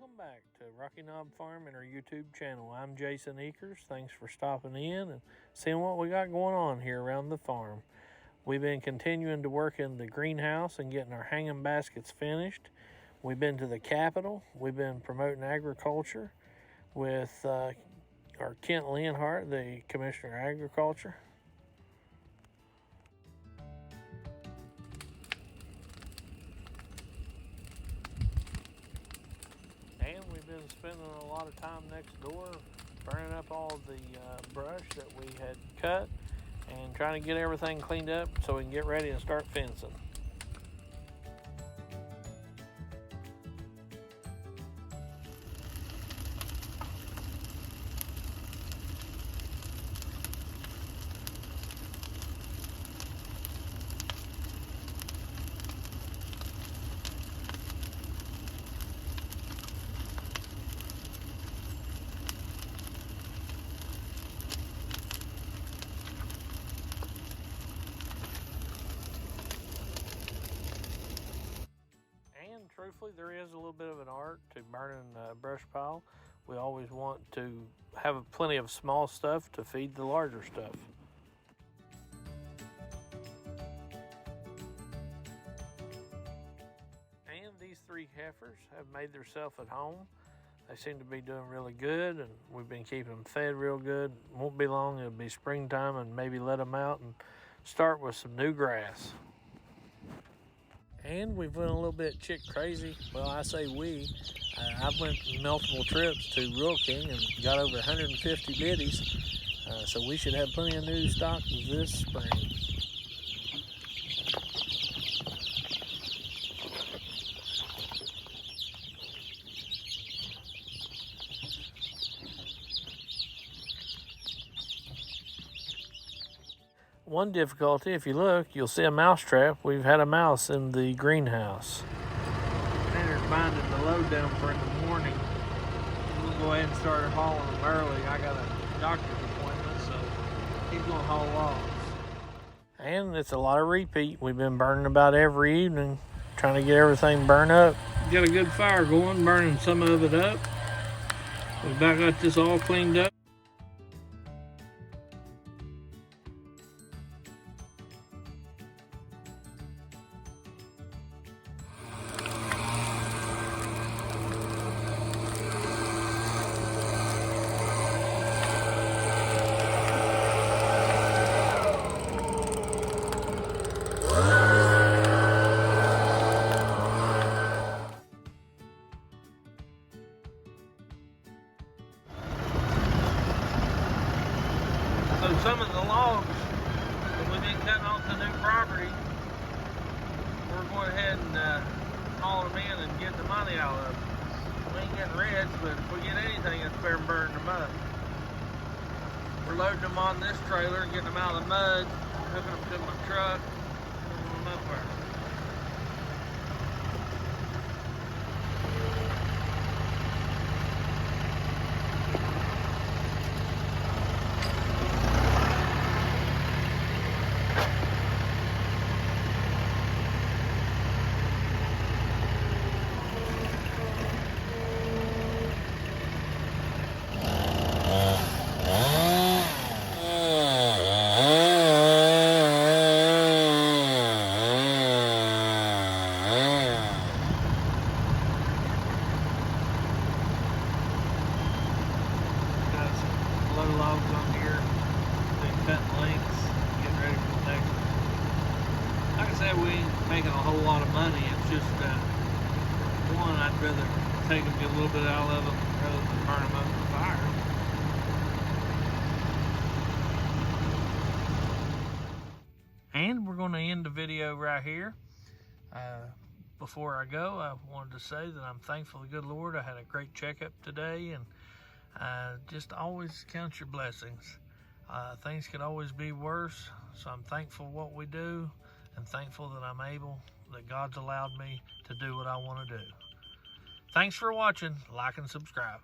Welcome back to Rocky Knob Farm and our YouTube channel. I'm Jason Eakers. Thanks for stopping in and seeing what we got going on here around the farm. We've been continuing to work in the greenhouse and getting our hanging baskets finished. We've been to the Capitol. We've been promoting agriculture with our Kent Leonhardt, the Commissioner of Agriculture. And we've been spending a lot of time next door burning up all the brush that we had cut and trying to get everything cleaned up so we can get ready and start fencing. Truthfully, there is a little bit of an art to burning a brush pile. We always want to have plenty of small stuff to feed the larger stuff. And these three heifers have made themselves at home. They seem to be doing really good, and we've been keeping them fed real good. Won't be long, it'll be springtime, and maybe let them out and start with some new grass. And we've went a little bit chick crazy. Well, I say we. I've went multiple trips to Rural King and got over 150 biddies. So we should have plenty of new stock this spring. One difficulty, if you look, you'll see a mouse trap. We've had a mouse in the greenhouse. Tanner's binding the load down for in the morning. We'll go ahead and start hauling them early. I got a doctor's appointment, so he's gonna haul logs. And it's a lot of repeat. We've been burning about every evening, trying to get everything burned up. Got a good fire going, burning some of it up. We've about got this all cleaned up. So some of the logs that we've been cutting off the new property, we're going ahead and haul them in and get the money out of them. We ain't getting rich, but if we get anything, it's better than burning them up. We're loading them on this trailer, getting them out of the mud, hooking them to my truck, and moving them up there. Logs on here, been cutting lengths, getting ready for the next one. Like I said, we ain't making a whole lot of money. It's just one, I'd rather take them, get a little bit out of them rather than burn them up in the fire. And we're going to end the video right here. Before I go, I wanted to say that I'm thankful to the good Lord. I had a great checkup today, and just always count your blessings. Things could always be worse, so I'm thankful for what we do and thankful that I'm able, that God's allowed me to do what I want to do. Thanks for watching. Like and subscribe.